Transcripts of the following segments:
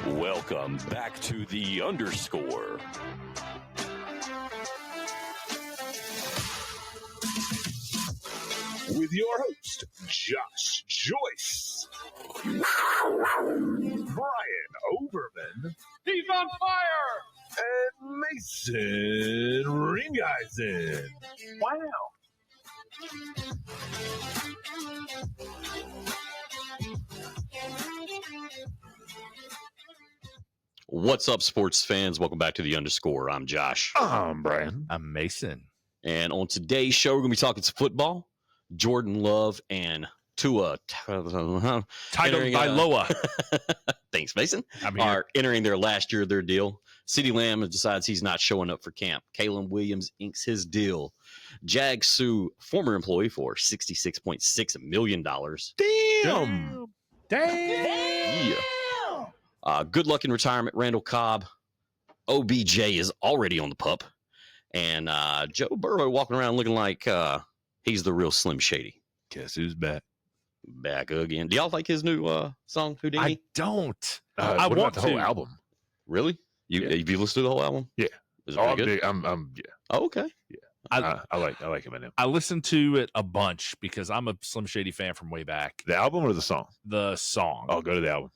Welcome back to The Underscore. With your host, Josh Joyce, Brian Overman, He's on fire! and Mason Ringeisen. Wow. What's up, sports fans? Welcome back to The Underscore. I'm Josh. I'm Brian. I'm Mason. And on today's show, we're going to be talking some football. Jordan Love and Tua Titled entering, by Loa. Thanks, Mason. I'm here. Are entering their last year of their deal. CeeDee Lamb decides he's not showing up for camp. Kalen Williams inks his deal. Jag sue former employee for $66.6 million. Damn. Damn. Yeah. Good luck in retirement, Randall Cobb. OBJ is already on the pup. And Joe Burrow walking around looking like he's the real Slim Shady. Guess who's back? Back again. Do y'all like his new song, Houdini? I don't. I want want the whole to. album. Really? Yeah. Have you listened to the whole album? Yeah. Is it Oh, pretty good? yeah. Oh, okay. I like Eminem. I listened to it a bunch because I'm a Slim Shady fan from way back. The album or the song? The song. I'll go to the album.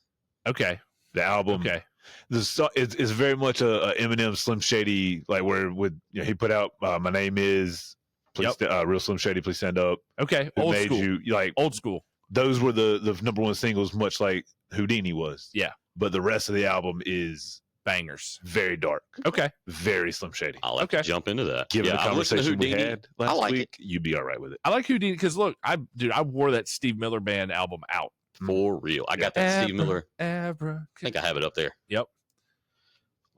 Okay. The album. Okay. The song is very much a Eminem Slim Shady, like where he put out My Name Is, please Real Slim Shady, please stand up. Okay. Who Old made school. you like Old school. those were the number one singles, much like Houdini was. Yeah. But the rest of the album is Bangers. very dark, Okay. very Slim Shady. I'll like to jump into that. Given the I've listened to conversation we Houdini. had last like week, you'd be all right with it. I like Houdini because look, I wore that Steve Miller Band album out. For real. I got that Steve Miller. I Abra. think I have it up there Yep.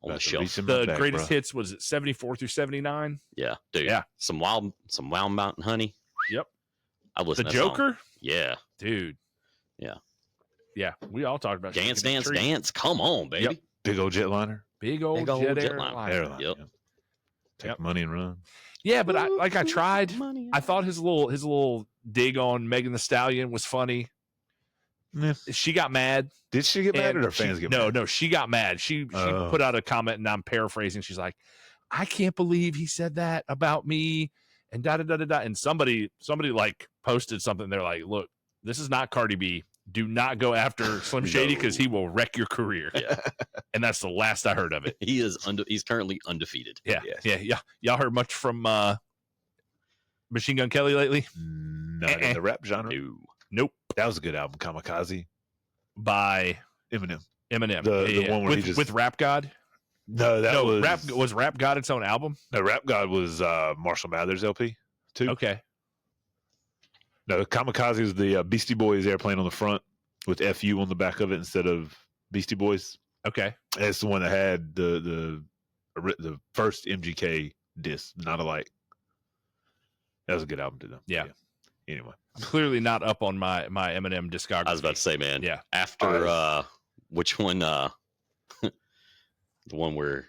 on the About to shelf. reach in my The back, greatest bro. hits was it 74 through 79. Yeah, dude. Yeah. Some Wild Mountain Honey. Yep. I The listened to that song. Joker, Yeah. dude. Yeah. Yeah. We all talked about Dance, Shaking the dance, Tree. dance. Come on, baby. Yep. Big old jetliner. Big old, Big old jet jetliner. Airline. Yep. Yeah. Take Yep. money and run. Yeah, but I tried. Money. I thought his little dig on Megan Thee Stallion was funny. Yeah. She got mad. Did she get mad and or her she- fans get mad? No, she got mad. She Oh. put out a comment, and I'm paraphrasing. She's like, "I can't believe he said that about me," and da da da da da. And somebody like posted something. They're like, "Look, this is not Cardi B. Do not go after Slim Shady because he will wreck your career." Yeah. And that's the last I heard of it. He is he's currently undefeated. Yeah, Yes. yeah. Y'all heard much from Machine Gun Kelly lately? Not in the rap genre. No. Nope. That was a good album, Kamikaze. By Eminem. Eminem. The one where he with Rap God. No, that was Rap God its own album? No, Rap God was Marshall Mathers LP too. Okay. No, Kamikaze was the Beastie Boys airplane on the front with FU on the back of it instead of Beastie Boys. Okay. That's the one that had the first MGK disc, Not Alike. That was a good album to them. Yeah. Anyway, I'm clearly not up on my Eminem discography. I was about to say, man. Yeah. After which one? The one where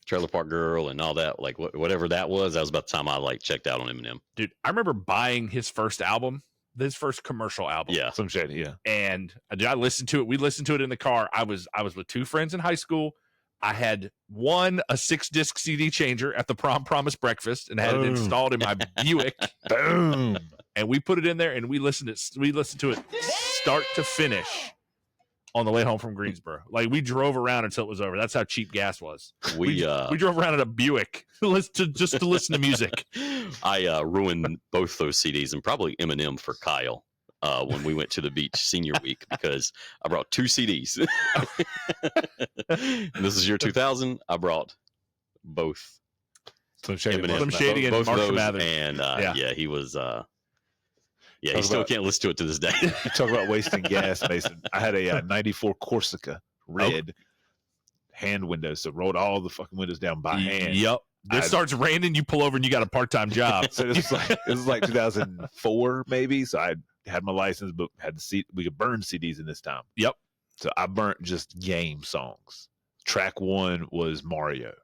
Trailer Park Girl and all that, like whatever that was about the time I like checked out on Eminem. Dude, I remember buying his first album, his first commercial album. Yeah. some shady. Yeah, And I listened to it. We listened to it in the car. I was with two friends in high school. I had a 6-disc CD changer at the Prom Promise Breakfast and had it Boom. installed in my Buick. boom. And we put it in there and we listened to it start to finish on the way home from Greensboro. Like we drove around until it was over. That's how cheap gas was. We We drove around in a Buick just to listen to music. I ruined both those CDs and probably Eminem for Kyle when we went to the beach senior week because I brought 2 CDs. And this is year 2000. I brought both Some shady. Eminem, Slim Shady and both of Marshall those, Mathers. and Yeah. he was. He Talk still about- can't listen to it to this day. You talk about wasting gas, Mason. I had a 94 Corsica red hand windows, so rolled all the fucking windows down by hand. Yep. It I- starts raining, you pull over and you got a part-time job. So this was like 2004 maybe. So I had my license, but had the seat. We could burn CDs in this time. Yep. So I burnt just game songs. Track 1 was Mario.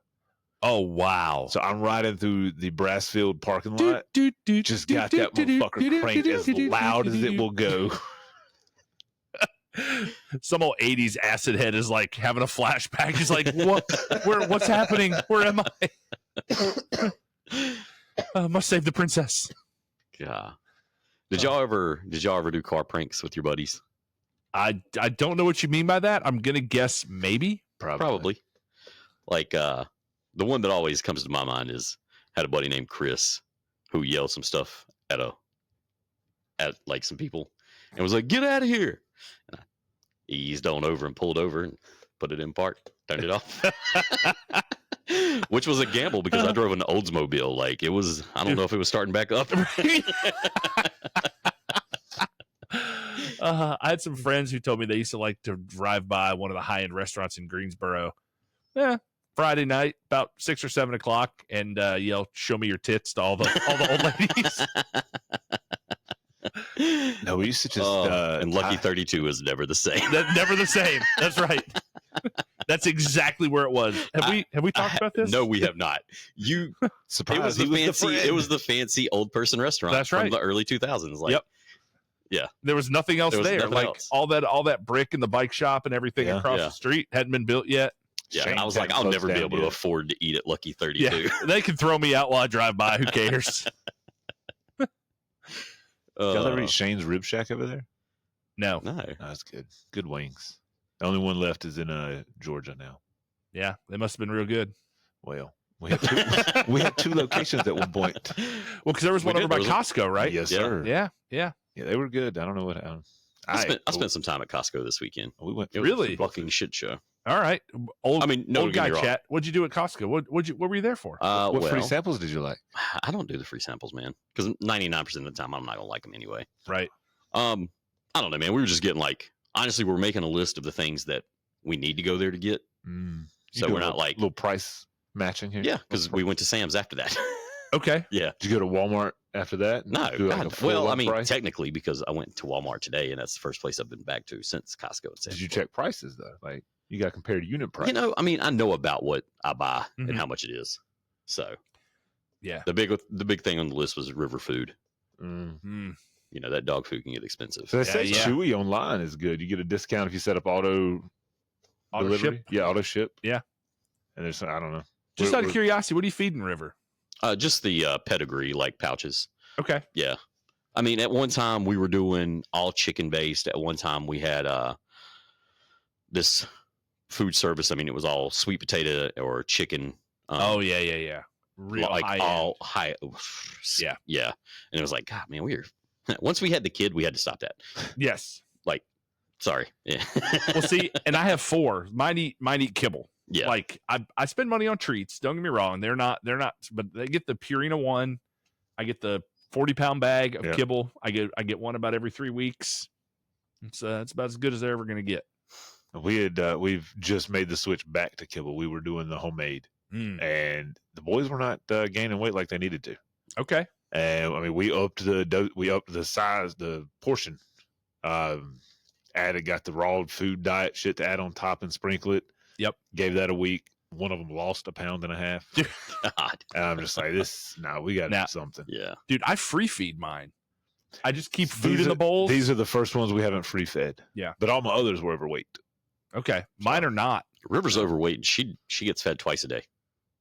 Oh, wow. So I'm riding through the Brassfield parking lot. Just got that motherfucker cranked as loud as it will go. Some old 80s acid head is like having a flashback. He's like, what? What's happening? Where am I? Must save the princess. Yeah. Did y'all ever do car pranks with your buddies? I don't know what you mean by that. I'm gonna guess maybe. Probably. Like the one that always comes to my mind is had a buddy named Chris who yelled some stuff at like some people and was like, "Get out of here!" And I eased on over and pulled over and put it in park, turned it off. Which was a gamble because I drove an Oldsmobile. Like it was, I don't know if it was starting back up. I had some friends who told me they used to like to drive by one of the high-end restaurants in Greensboro. Friday night, about 6 or 7 o'clock, and yell, "Show me your tits" to all the old ladies. No, we used to just and Lucky 32 is never the same. Never the same. That's right. That's exactly where it was. Have we talked about this? No, we have not. It surprised was the fancy old person restaurant. That's right. From the early 2000s. Like, Yep. Yeah. There was nothing else There was there. nothing Like else. all that brick and the bike shop and everything across the street hadn't been built yet. Yeah, Shame and I was like, I'll closed never be down able to yet. afford to eat at Lucky 32. Yeah, they can throw me out while I drive by. Who cares? Y'all ever eat Shane's Rib Shack over there? No. No. No, that's good. Good wings. The only one left is in Georgia now. Yeah, they must have been real good. Well, we had two locations at one point. Well, because there was We one over did. by There was Costco, right? Yes, Yeah. sir. Yeah. Yeah, they were good. I don't know what. I spent some time at Costco this weekend. We went. It was Really? a fucking shit show. All right. Old I mean, no, old don't get guy me wrong. chat. What'd you do at Costco? What were you there for? What free Well, samples did you like? I don't do the free samples, man, because 99% of the time I'm not gonna like them anyway. Right. I don't know, man. We were just getting like, honestly, we're making a list of the things that we need to go there to get. You So do we're a not like, little price matching here. yeah, because we went to Sam's after that. Okay. Yeah. Did you go to Walmart after that? No, Do like God, a full well, I up mean, price? technically, because I went to Walmart today, and that's the first place I've been back to since Costco and Sam's. Did you check prices though? Like you got to compare to unit price. You know, I mean, I know about what I buy Mhm. and how much it is. So Yeah. the big thing on the list was river food. Mm. You know, that dog food can get expensive. So they say Yeah. Chewy online is good. You get a discount if you set up auto delivery. ship. Yeah, auto ship. Yeah. And there's I don't know. Just We're- out of curiosity, what are you feeding River? Just the pedigree, like pouches. Okay. Yeah. I mean, at one time we were doing all chicken based. At one time we had this food service. I mean, it was all sweet potato or chicken. Yeah. Real like high all high. Yeah. Yeah. And it was like, God, man, once we had the kid, we had to stop that. end. Yes. Sorry. Yeah. Well, see, and I have 4. Mine eat kibble. Yeah. Like I spend money on treats. Don't get me wrong. They're not, but they get the Purina one. I get the 40-pound bag of Yeah. kibble. I get one about every 3 weeks. It's about as good as they're ever going to get. we've just made the switch back to kibble. We were doing the homemade, and the boys were not gaining weight like they needed to. Okay. And I mean, we upped the size, the portion. Got the raw food diet shit to add on top and sprinkle it. Yep. Gave that a week. One of them lost 1.5 pounds. God. And I'm just like, we got to Now- do something. Yeah. Dude, I free feed mine. I just keep food These in are- the bowls. These are the first ones we haven't free fed. Yeah. But all my others were overweight. Okay. Mine are not. River's overweight. She gets fed twice a day,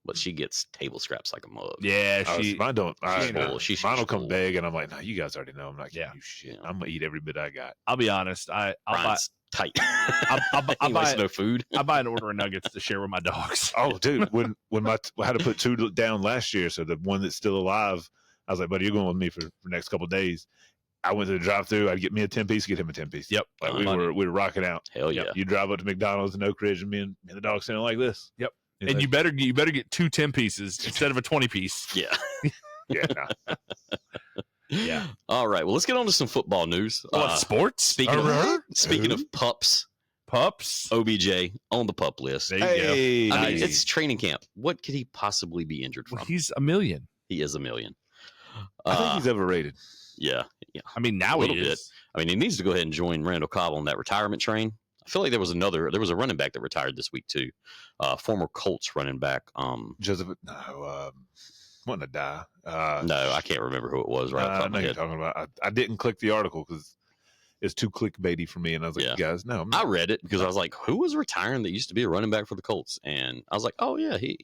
but she gets table scraps like a mug. Yeah, Mine don't. she's full. She's Mine will come full. big, and I'm like, no, you guys already know. I'm not giving Yeah. you shit. Yeah. I'm gonna eat every bit I got. I'll be honest. I'll buy Brian's tight. I'll He buy wants it. no food. I buy an order of nuggets to share with my dogs. Oh, dude, when I had to put 2 down last year, so the one that's still alive, I was like, buddy, you're going with me for the next couple of days. I went to the drive-through. I'd get me a 10-piece, get him a 10-piece. Yep. Like Money. we were rocking out. Hell yeah. You drive up to McDonald's in Oak Ridge, and me and the dog sitting like this. Yep. He's And like, you better get 2 10 pieces instead of a 20 piece. Yeah. yeah, nah. Yeah. All right. Well, let's get on to some football news. Sports? Speaking of pups, Pups. OBJ on the pup list. There you Hey, I mean, nice. it's training camp. What could he possibly be injured go. from? He's $1 million. He is $1 million. I think he's overrated. Yeah. I mean, now A he little bit. is. I mean, he needs to go ahead and join Randall Cobb on that retirement train. I feel like there was a running back that retired this week too. Former Colts running back. Joseph, no, wanting to die. No, I can't remember who it was right off the I top of know my you're head. talking about. I didn't click the article because it's too clickbaity for me. And I was like, Yeah. guys, no, I'm I not. read it because I was like, who was retiring that used to be a running back for the Colts? And I was like, oh yeah, he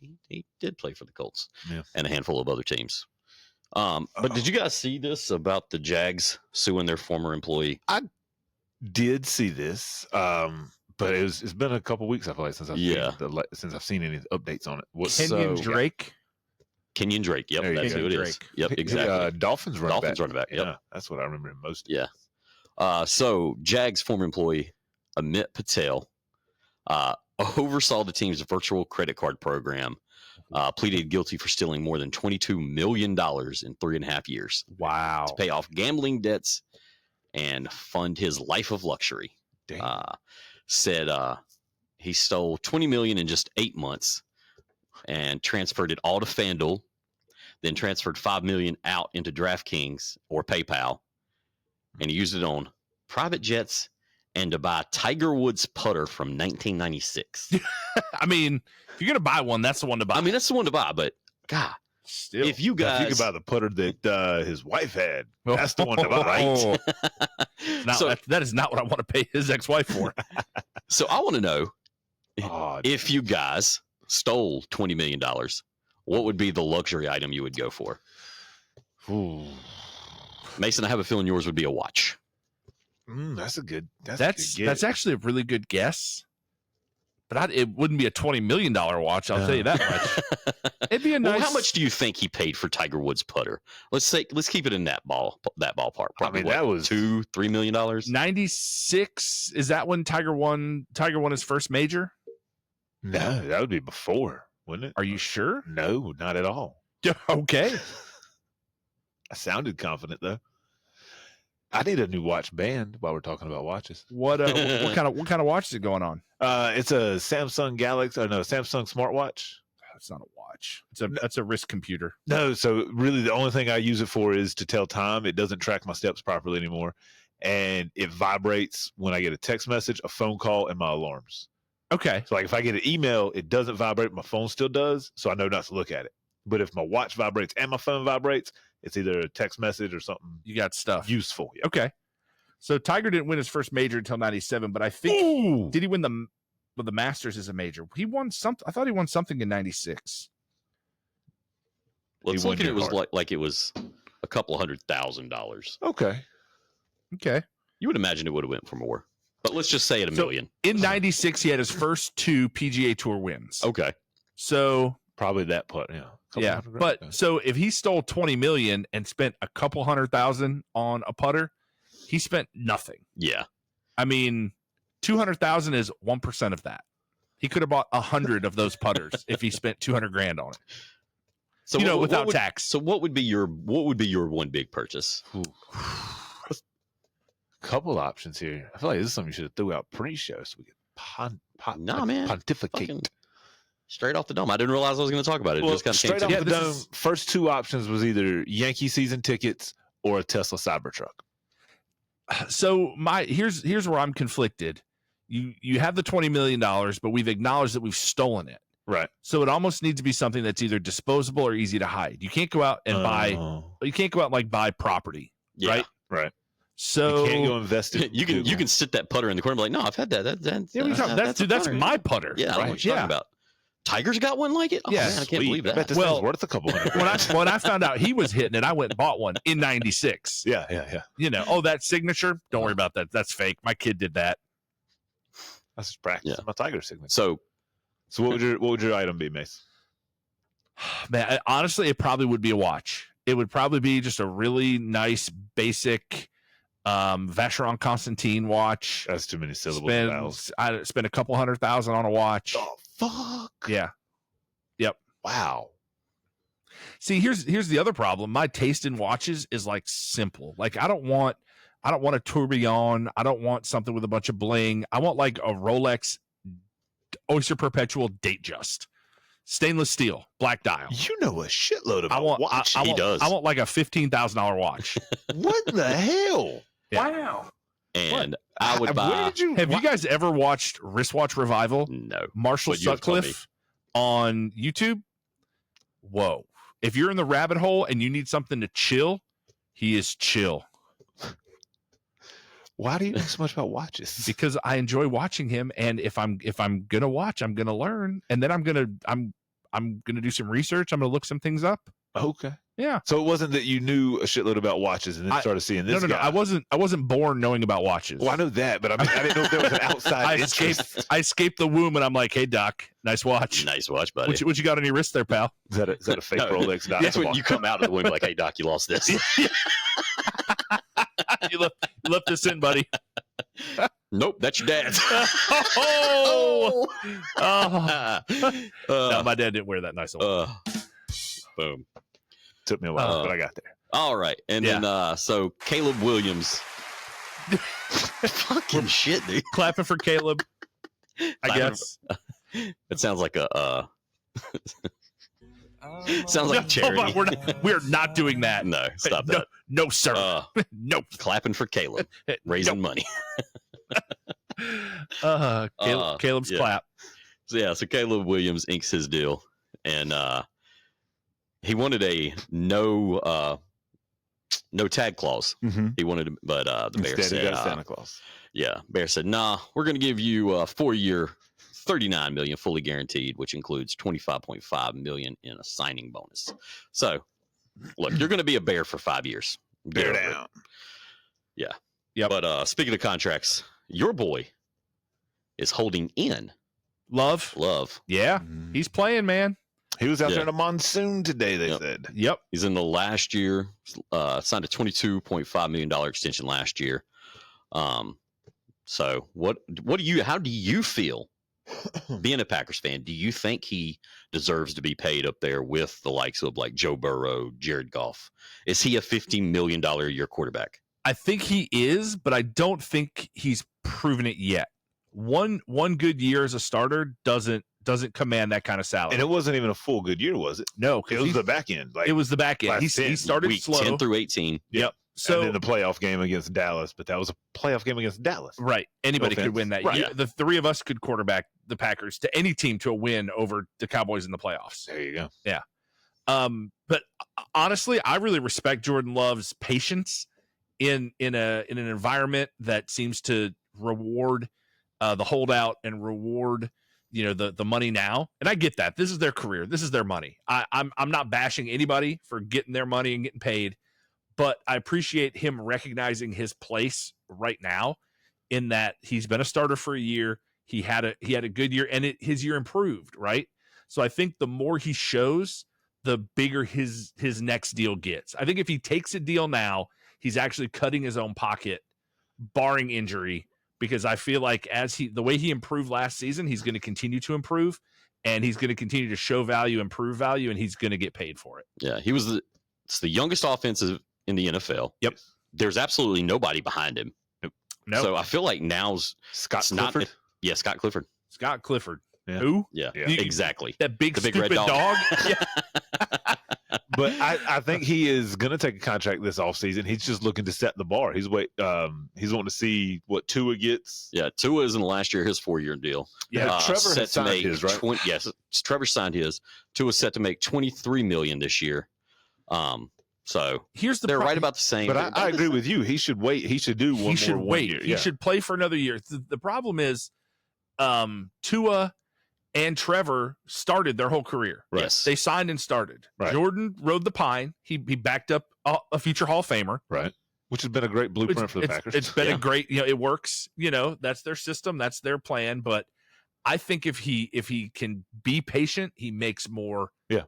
did play for the Colts Yeah. and a handful of other teams. But did you guys see this about the Jags suing their former employee? Did see this, but it's been a couple weeks, I feel like, since I've seen any updates on it. Kenyon Drake. Kenyon Drake. Yep, There you that's go. who it is. Drake. Yep, exactly. Dolphins running back. Yep. Yeah, that's what I remember him most. Yeah. So Jags former employee Amit Patel oversaw the team's virtual credit card program, pleaded guilty for stealing more than $22 million in 3.5 years Wow. to pay off gambling debts and fund his life of luxury. Damn. Said he stole $20 million in just 8 months and transferred it all to FanDuel, then transferred $5 million out into DraftKings or PayPal, and he used it on private jets and to buy Tiger Woods putter from 1996. I mean, if you're gonna buy one, that's the one to buy. I mean, that's the one to buy, but God, still, if you Now, if guys, you could buy the putter that his wife had, that's the one to buy. Oh, now, so, that is not what I want to pay his ex-wife for. so I want to know Oh, if you guys stole $20 million, what would be the luxury item you would go for? ooh. Mason, I have a feeling yours would be a watch. That's a good. That's actually a really good guess. But it wouldn't be a $20 million watch. I'll tell you that much. It'd be a nice. Well, how much do you think he paid for Tiger Woods putter? Let's keep it in that ballpark. Probably that was $2-3 million. 96. Is that when Tiger won his first major? No, that would be before, wouldn't it? Are you sure? No, not at all. Okay. I sounded confident though. I need a new watch band while we're talking about watches. What kind of watch is it going on? It's a Samsung Galaxy. Oh no, Samsung smartwatch. It's not a watch. That's a wrist computer. No, so really the only thing I use it for is to tell time. It doesn't track my steps properly anymore, and it vibrates when I get a text message, a phone call, and my alarms. Okay. So like if I get an email, it doesn't vibrate. My phone still does, so I know not to look at it. But if my watch vibrates and my phone vibrates, it's either a text message or something You got stuff. useful. Yeah. Okay. So Tiger didn't win his first major until 97, but I think did he win the Masters as a major? He won something. I thought he won something in 96. Let's He won look at it your was heart. like it was a couple $100,000. Okay. Okay. You would imagine it would have went for more, but let's just say it a So- million. In 96, he had his first 2 PGA Tour wins. Okay. So Probably that putt. Yeah. Couple yeah, $100,000. but so if he stole 20 million and spent a couple $100,000 on a putter, he spent nothing. Yeah. I mean, 200,000 is 1% of that. He could have bought 100 of those putters if he spent 200 grand on it. So You know, what without would- tax. So what would be your one big purchase? couple options here. I feel like this is something you should have threw out pre-show so we could Nah, man. pontificate. Fucking straight off the dome. I didn't realize I was going to talk about it. It just kind of came straight to off me. the this dome, is- first 2 options was either Yankee season tickets or a Tesla Cybertruck. So here's where I'm conflicted. You have the $20 million, but we've acknowledged that we've stolen it. Right. So it almost needs to be something that's either disposable or easy to hide. You can't go out and buy. You can't go out and like buy property. Yeah. Right. Right. So You can't go invest in You can Google. sit that putter in the corner and be like, no, I've had that. Yeah, we talk, that's a that's putter. my putter. Yeah, I don't know what you're talking about. Tiger's got one like it? Oh, Yeah, man, I can't Sweet. believe I bet that. this Well, thing's worth a couple hundred. When I found out he was hitting it, I went and bought one in 96. yeah. You know, that signature, don't worry about that. That's fake. My kid did that. That's just practice. Yeah. My Tiger signature. So So what would your item be, Mace? Man, honestly, it probably would be a watch. It would probably be just a really nice, basic Vacheron Constantine watch. That's too many syllables. and vowels. I spent a couple $100,000 on a watch. Oh fuck! Yeah. Wow. See, here's the other problem. My taste in watches is like simple. Like I don't want a tourbillon. I don't want something with a bunch of bling. I want like a Rolex Oyster Perpetual Datejust, stainless steel, black dial. You know a shitload about I want. watch. He does. I want like a $15,000 watch. What the hell? Yeah. Wow. and I would Where buy did you? Have you guys ever watched Wristwatch Revival? no. Marshall But you have told Sutcliffe on YouTube? Whoa. If you're in the rabbit hole and you need something to chill, he is chill. Why do you know so much about watches? because I enjoy watching him, and if I'm gonna watch, I'm gonna learn, and then I'm gonna do some research. I'm gonna look some things up. Okay. Yeah. So it wasn't that you knew a shitload about watches and then started seeing this. No. guy. I wasn't born knowing about watches. Well, I know that, but I mean, I didn't know if there was an outside interest. I escaped the womb, and I'm like, "Hey, Doc, nice watch. Nice watch, buddy. What you got on your wrist there, pal?" Is that a fake No, Rolex? Doc? That's Come when on. you come out of the womb like, "Hey, Doc, you lost this." you left this in, buddy. Nope, that's your dad's. Oh, no, uh, my dad didn't wear that nice one. boom. Took me a while, Uh, but I got there. All right, and then so Caleb Williams. Fucking shit, dude. Clapping for Caleb, I Clapping guess. It sounds like a. Sounds like charity. Hold on, we're not doing that. No, stop no, that. no, sir. No. Clapping for Caleb, raising money. Caleb's yeah. clap. So Caleb Williams inks his deal, and he wanted a no tag clause. Mm-hmm. He wanted, but the Bear Instead, he said, got Santa Claus. Bear said, nah, we're going to give you a 4-year, $39 million fully guaranteed, which includes $25.5 million in a signing bonus. So, look, you're going to be a Bear for 5 years. Get Bear over it. down. Yeah. Yep. But speaking of contracts, your boy is holding in Love. Yeah, Mhm. he's playing, man. He was out Yeah. there in a monsoon today. They Yep. said. Yep. He's in the last year, signed a $22.5 million extension last year. So how do you feel being a Packers fan? Do you think he deserves to be paid up there with the likes of like Joe Burrow, Jared Goff? Is he a $15 million a year quarterback? I think he is, but I don't think he's proven it yet. One good year as a starter doesn't command that kind of salary. And it wasn't even a full good year, was it? No, It was the back end. Like it was the back end. last He 10, started Week slow. 10 through 18. Yep. and So then the playoff game against Dallas, but that was a playoff game against Dallas. right, anybody No could offense. win that. Right. Yeah, the three of us could quarterback the Packers to any team to a win over the Cowboys in the playoffs. There you go. But honestly, I really respect Jordan Love's patience in an environment that seems to reward the holdout and reward the money now. And I get that this is their career, this is their money. I'm not bashing anybody for getting their money and getting paid, but I appreciate him recognizing his place right now in that he's been a starter for a year. He had a good year, and his year improved, right? So I think the more he shows, the bigger his next deal gets. I think if he takes a deal now, he's actually cutting his own pocket, barring injury, because I feel like the way he improved last season, he's going to continue to improve, and he's going to continue to show value, improve value, and he's going to get paid for it. Yeah, it's the youngest offensive in the NFL. Yep. There's absolutely nobody behind him. No, So I feel like now's Scott it's not- Clifford. Yeah, Scott Clifford. Scott Clifford. Yeah. Who? Yeah, Yeah. exactly. That big, The big stupid red dog. dog. Yeah. But I think he is going to take a contract this offseason. He's just looking to set the bar. He's wanting to see what Tua gets. Yeah, Tua is in the last year his 4-year deal. Yeah, Trevor set has to signed make his, right? Yes, Trevor signed his. Tua's set to make $23 million this year. So Here's the they're pro- right about the same. But They're I about the agree same. with you. He should wait. He should do one he should more wait. year. He should play for another year. The problem is, Tua and Trevor started their whole career. Right. Yes. They signed and started. Right. Jordan rode the pine. He backed up a future Hall of Famer. Right. Which has been a great blueprint for the Packers. It's been Yeah. a great, it works. That's their system. That's their plan. But I think if he can be patient, he makes more. Yeah.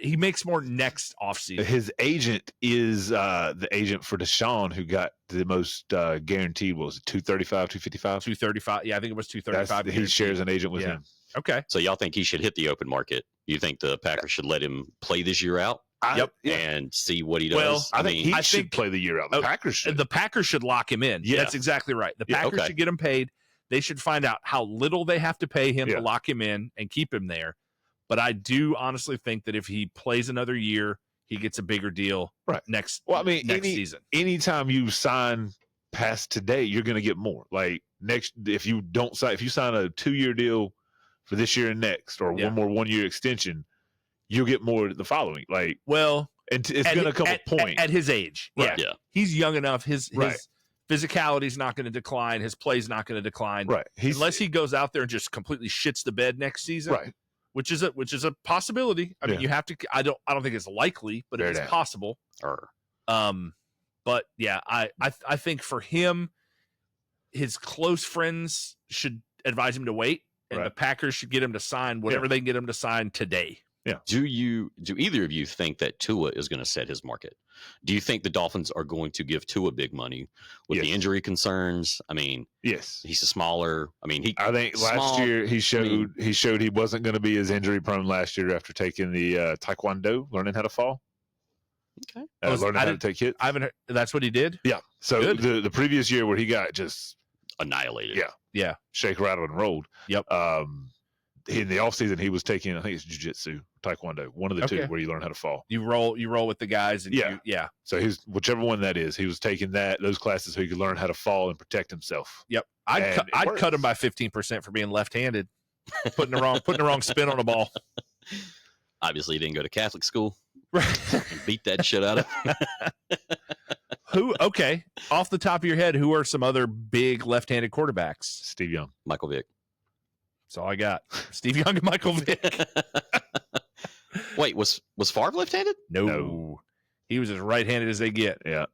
He makes more next offseason. His agent is the agent for Deshaun, who got the most guaranteed. What was it, 235, 255? 235. Yeah, I think it was 235. He shares an agent with Yeah. him. Okay. So y'all think he should hit the open market? You think the Packers should let him play this year out Yep. and see what he does? Well, I think he I should think- play the year out. The Packers should. The Packers should lock him in. Yeah. That's exactly right. The Yeah, Packers okay. should get him paid. They should find out how little they have to pay him Yeah. to lock him in and keep him there. But I do honestly think that if he plays another year, he gets a bigger deal Right. next Well, season. anytime you sign past today, you're going to get more. Like if you sign a 2-year deal for this year and next, or Yeah. one more 1-year extension, you'll get more the following. Like, Well, and it's going to come a point. at his age. Right. Yeah. Yeah. He's young enough. His Right. physicality's not going to decline. His play's not going to decline. Right. Unless he goes out there and just completely shits the bed next season. right. Which is a possibility. I mean, Yeah. you have to. I don't think it's likely, but Fair it's enough. possible. But yeah, I think for him, his close friends should advise him to wait, and the Right. Packers should get him to sign whatever they can get him to sign today. Do either of you think that Tua is going to set his market? Do you think the Dolphins are going to give Tua big money with the Yes. injury concerns? I mean, Yes. he's a smaller. I mean, I think last small- year he showed he wasn't going to be as injury prone last year after taking the Taekwondo, learning how to fall. Okay. Learning how to take hits. I haven't heard. That's what he did. Yeah. So Good. the previous year where he got just annihilated. Yeah. Yeah. shake, rattle, and rolled. Yep. In the offseason, he was taking, I think it's jiu-jitsu, taekwondo, one of the two Okay. where you learn how to fall. You roll with the guys, and Yeah. yeah. So he's whichever one that is, he was taking those classes so he could learn how to fall and protect himself. Yep. And I'd it cut him works. by 15% for being left-handed, putting the wrong spin on the ball. Obviously, he didn't go to Catholic school Right. and beat that shit out of him. Who? Okay, off the top of your head, who are some other big left-handed quarterbacks? Steve Young. Michael Vick. That's all I got. Steve Young and Michael Vick. Wait, was Favre left-handed? No. He was as right-handed as they get. Yeah.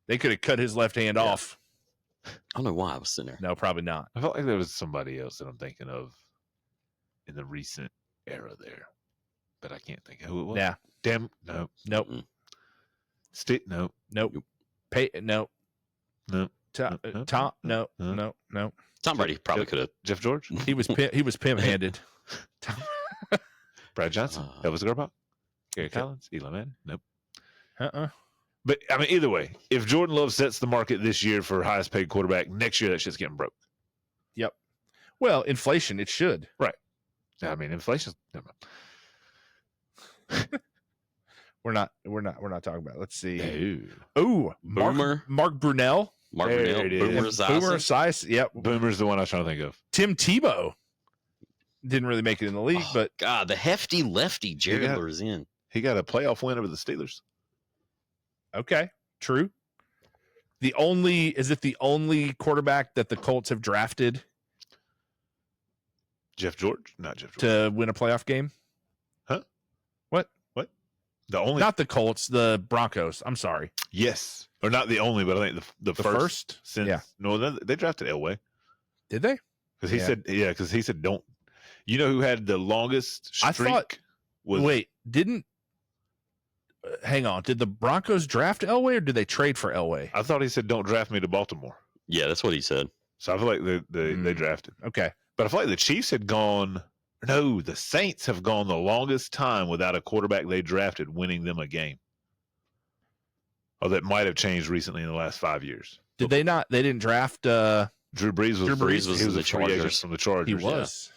They could have cut his left hand Yeah. off. I don't know why I was sitting there. No, probably not. I felt like there was somebody else that I'm thinking of in the recent era there, but I can't think of who it was. Yeah. Damn. No. Nope. No. Nope. Pay. No. No. Tom. No, Tom. no, No. no. No. Tom Brady probably Yep. could have. Jeff George. He was pimp-handed. Brad Johnson. Uh, Elvis Grbac. Gary Okay. Collins. Eli Manning. Nope. But I mean, either way, if Jordan Love sets the market this year for highest paid quarterback, next year that shit's getting broke. well, inflation. It should. I mean, inflation. We're not talking about it. Let's see. Ew. Oh, Boomer. Mark Brunell. Mark There Brunell, it is. Boomer Boomer Esiason. Esiason. Yep. Boomer's the one I was trying to think of. Tim Tebow didn't really make it in the league, Oh, but God, the hefty lefty Jared Yeah. Lorzin. He got a playoff win over the Steelers. okay, true. Is it the only quarterback that the Colts have drafted Jeff George? Not Jeff George. to win a playoff game? The only. Not the Colts, the Broncos. I'm sorry. Yes. Or not the only, but I think the The first. first? Since, Yeah. No, they drafted Elway. Did they? Because he Yeah. said, don't. You know who had the longest I streak? thought- Wait, didn't hang on. Did the Broncos draft Elway or did they trade for Elway? I thought he said, don't draft me to Baltimore. Yeah, that's what he said. So I feel like they Hmm. drafted. Okay. But I feel like the Chiefs had gone. No, the Saints have gone the longest time without a quarterback they drafted winning them a game. Oh, that might have changed recently in the last 5 years. Did they not? They didn't draft. Drew Brees was Drew Brees he was was in a the free agent Chargers. from the Chargers. He was.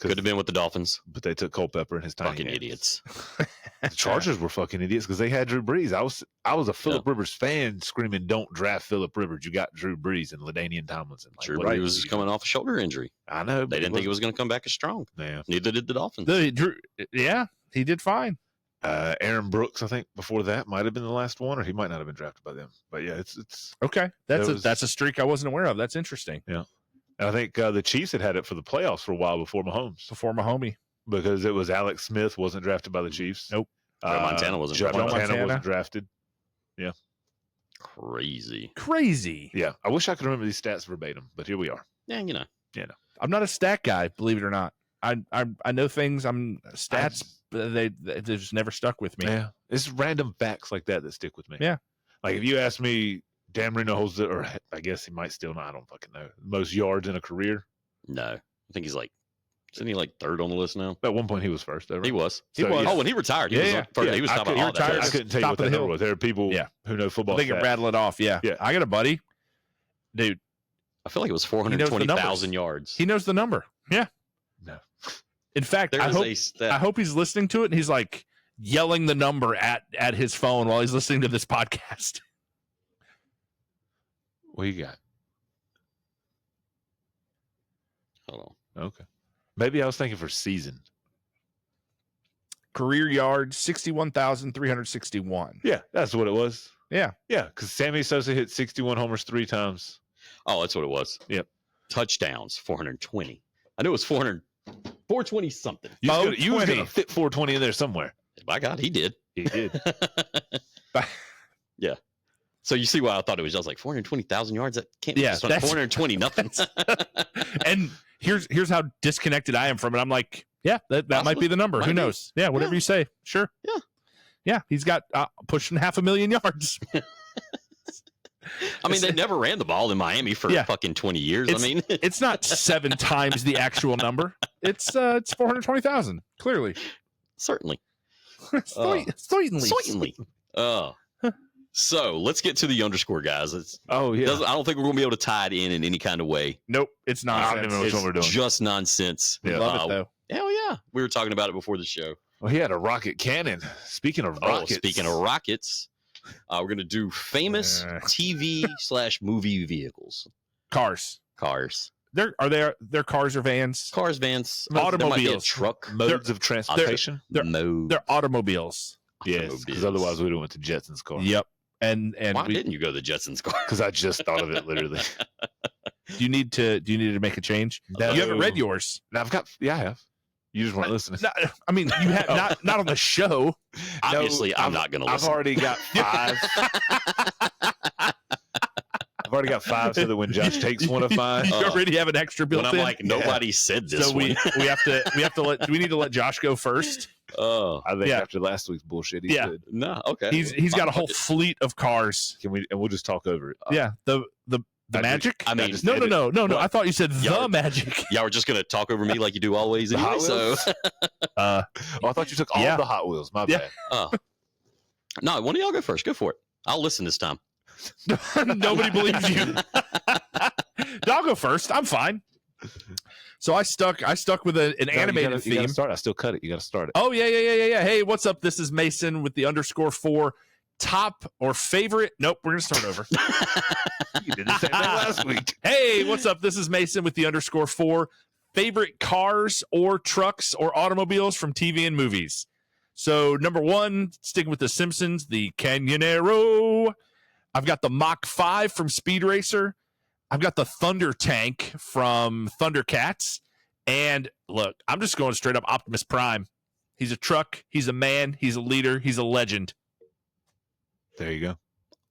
Could have been with the Dolphins. But they took Culpepper and his tiny Fucking hands. idiots. The Chargers were fucking idiots because they had Drew Brees. I was a Philip Rivers fan screaming, "Don't draft Philip Rivers! You got Drew Brees and LaDainian Tomlinson." Like, Drew what Brees are was you just coming doing? off a shoulder injury. I know. They didn't think it was going to come back as strong. Yeah. Neither did the Dolphins. Yeah, he did fine. Aaron Brooks, I think before that might have been the last one, or he might not have been drafted by them. But yeah, it's. Okay, that's That was- that's a streak I wasn't aware of. That's interesting. And I think the Chiefs had it for the playoffs for a while before Mahomes Before my homie. because it was Alex Smith wasn't drafted by the Chiefs. Nope. Joe Montana wasn't Joe drafted. Montana wasn't drafted. Crazy. Crazy. Yeah, I wish I could remember these stats verbatim, but here we are. Yeah, you know. I'm not a stat guy, believe it or not. I know things. I'm stats, but they just never stuck with me. Yeah, it's random facts like that stick with me. Yeah. Like if you ask me, Dan Marino holds it, or I guess he might still not. I don't fucking know. Most yards in a career. No. I think he's like, isn't he like third on the list now? At one point, he was first. Though, right? He was. He was. Oh, when he retired, he Yeah, was, yeah. like first, Yeah, he was I top could- of he all retired. that. I couldn't tell you Top what of that the number hill. was. There are people Yeah. who know football. They can stats. rattle it off. Yeah. Yeah. I got a buddy. Dude, I feel like it was He knows the 420,000 yards. he knows the number. Yeah. No. In fact, There I is hope a stat. I hope he's listening to it and he's like yelling the number at his phone while he's listening to this podcast. What you got? Hold Okay. Maybe I was thinking for season. Career yards 61,361. Yeah, that's what it was. Yeah. Yeah, because Sammy Sosa hit 61 homers 3 times. Oh, that's what it was. Yep. Touchdowns, 420. I knew it was 420 something. You was gonna 420. fit 420 in there somewhere. By God, he did. He did. Yeah. So you see why I thought it was just like 420,000 yards. That can't be Yeah, just that's- 420 nothing. And here's how disconnected I am from it. I'm like, yeah, that might Possibly. be the number. Might Who be. knows? Yeah, whatever Yeah. you say. Sure. Yeah. Yeah, he's got pushing 500,000 yards. I mean, they never ran the ball in Miami for Yeah. fucking 20 years. I mean, It's not 7 times the actual number. It's 420,000. Clearly. certainly. Certainly. Certainly. So let's get to the underscore, guys. Oh, yeah. I don't think we're going to be able to tie it in any kind of way. Nope, it's I not. don't even know which It's one we're doing. just nonsense. Yeah. Love it though. Hell yeah. We were talking about it before the show. Well, he had a rocket cannon. Speaking of rockets. Speaking of rockets, we're going to do famous TV/movie vehicles. Cars. Cars. They're cars or vans? Cars, vans. There might be a Automobiles. truck. modes of transportation. Mode. They're automobiles. Yes, because otherwise we would have went to Jetson's car. Yep. And Why we, didn't you go to the Jetsons car? Because I just thought of it literally. do you need to make a change? No. You haven't read yours. Now I have. You just weren't listening. No, I mean, you have not on the show. Obviously, I'm not going to I've listen. already got 5. I've already got 5 so that when Josh takes one of mine, You already have an extra built when I'm in. like, nobody said this so we have to let. Do we need to let Josh go first? Oh, I think Yeah. after last week's bullshit, he Yeah. could. no. Okay. He's got a whole Fine. fleet of cars. Can we? And we'll just talk over it. Yeah. The I magic. I mean, just No. edit- No. What? I thought you said Yeah. the magic. y'all were just going to talk over me like you do always The anyway. Hot So, Wheels? Uh, Oh, I thought you took all Yeah. the Hot Wheels. My Yeah. bad. no, one of y'all go first. Go for it. I'll listen this time. nobody believes you. I'll go first. I'm fine. So I stuck with an No, animated you theme. gotta start. I still cut it. You got to start it. Oh yeah. Hey, what's up? This is Mason with the _4 top or favorite. Nope, we're gonna start over. You did the same thing last week. Hey, what's up? This is Mason with the _4 favorite cars or trucks or automobiles from TV and movies. So number 1, sticking with the Simpsons, the Canyonero. I've got the Mach 5 from Speed Racer. I've got the Thunder Tank from Thundercats. And look, I'm just going straight up Optimus Prime. He's a truck. He's a man. He's a leader. He's a legend. There you go.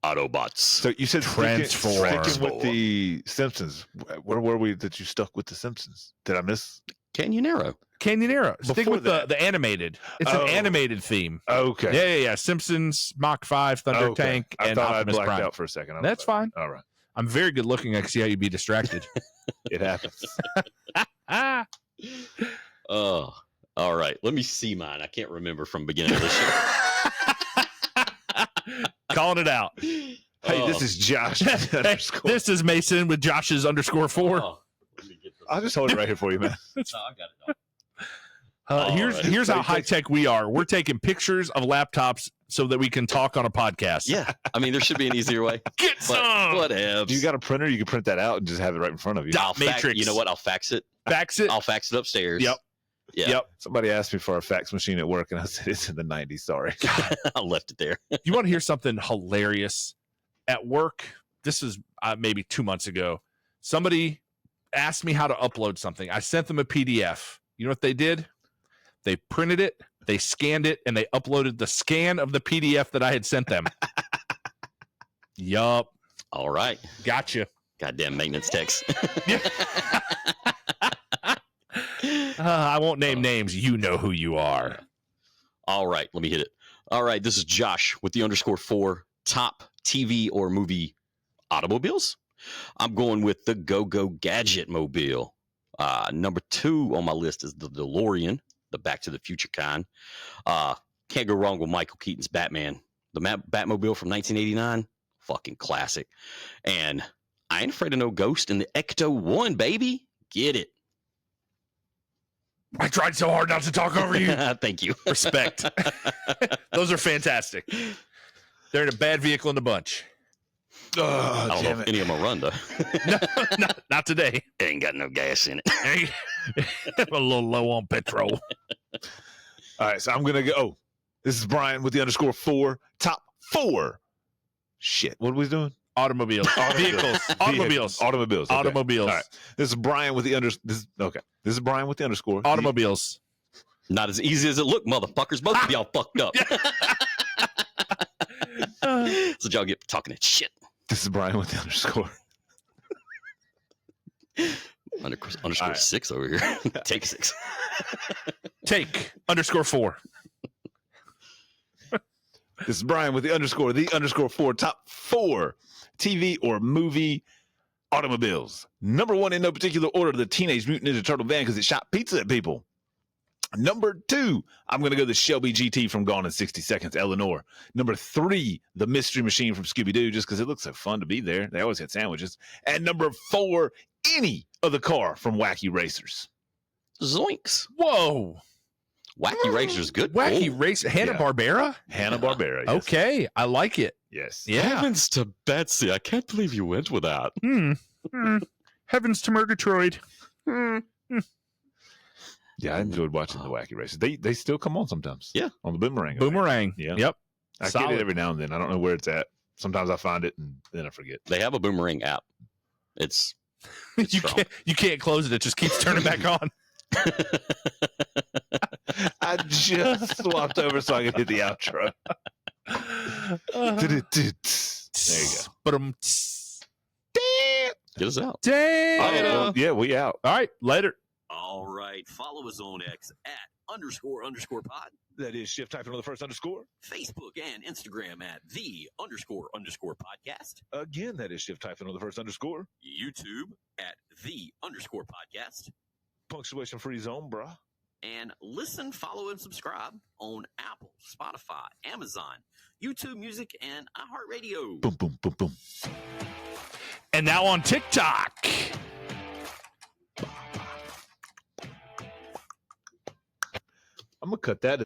Autobots. So you said Transform. sticking with the Simpsons. Where were we that you stuck with the Simpsons? Did I miss? Canyonero. Canyonero. Sticking Before with that. the animated. It's Oh. an animated theme. Okay. Yeah. Simpsons, Mach 5, Thunder Okay. Tank, I and thought I Optimus blacked Prime. out for a second. I was That's like, fine. All right. I'm very good looking. I can see how you'd be distracted. It happens. Ah. Oh, all right. Let me see mine. I can't remember from beginning of the show. Calling it out. Hey, this is Josh. underscore. This is Mason with Josh's _4. Oh, let me get this. I'll just hold it right here for you, man. No, I got it. Here's right. here's So how you high take- tech we are. We're taking pictures of laptops so that we can talk on a podcast. Yeah. I mean, there should be an easier way. Get But some. whatever. Do you got a printer? You can print that out and just have it right in front of you. I'll Matrix. You know what? I'll fax it. Fax it. I'll fax it upstairs. Yep. Yeah. Yep. Somebody asked me for a fax machine at work, and I said it's in the 90s. Sorry. I left it there. You want to hear something hilarious? At work, this is maybe 2 months ago, somebody asked me how to upload something. I sent them a PDF. You know what they did? They printed it, they scanned it, and they uploaded the scan of the PDF that I had sent them. Yup. All right. Gotcha. Goddamn maintenance techs. I won't name names. You know who you are. All right. Let me hit it. All right. This is Josh with the _4 top TV or movie automobiles. I'm going with the Go-Go Gadget Mobile. Number 2 on my list is the DeLorean, the Back to the Future kind. Can't go wrong with Michael Keaton's Batman. The Batmobile from 1989, fucking classic. And I ain't afraid of no ghost in the Ecto-1, baby. Get it. I tried so hard not to talk over you. Thank you. Respect. Those are fantastic. They're in a bad vehicle in the bunch. I don't know if any of them will run, though. No, not today. Ain't got no gas in it. I'm a little low on petrol. All right, so I'm gonna go. Oh, this is Brian with the _4 top 4 Shit. What are we doing? Automobiles. Vehicles. Automobiles. Automobiles. Okay. Automobiles. All right. This is Brian with the This is Brian with the underscore. Automobiles. Not as easy as it looked, motherfuckers. Both of y'all fucked up. So y'all get talking that shit. This is Brian with the underscore. Underscore All right. 6 over here. Take 6. Take _4. This is Brian with the underscore 4 top 4 TV or movie automobiles. Number 1 in no particular order, the Teenage Mutant Ninja Turtle van because it shot pizza at people. Number 2, I'm going to go the Shelby GT from Gone in 60 Seconds, Eleanor. Number 3, the Mystery Machine from Scooby-Doo, just because it looks so fun to be there. They always had sandwiches. And number 4, any of the car from Wacky Racers. Zoinks. Whoa. Wacky Racer's good. Wacky Oh, Race. Hanna-Barbera? Hanna-Barbera. Yes. Okay. I like it. Yes. Yeah. Heavens to Betsy. I can't believe you went with that. Heavens to Murgatroyd. Yeah, I enjoyed watching the Wacky Racers. They still come on sometimes. Yeah. On the Boomerang. Boomerang. Yeah. Yep. I get Solid. it every now and then. I don't know where it's at. Sometimes I find it and then I forget. They have a Boomerang app. It's You strong. can't close it. It just keeps turning back on. I just swapped over so I could hit the outro. There you go. But Get us out. damn. Oh, yeah, we out. All right. Later. All right. Follow us on X at __pod, That is shift typing on the first underscore. Facebook and Instagram at the __ podcast, Again, that is shift typing on the first underscore. YouTube at the _ podcast, Punctuation free zone, bruh. and listen, follow, and subscribe on Apple, Spotify, Amazon, YouTube Music, and iHeartRadio. Boom, boom, boom, boom. And now on TikTok. I'm going to cut that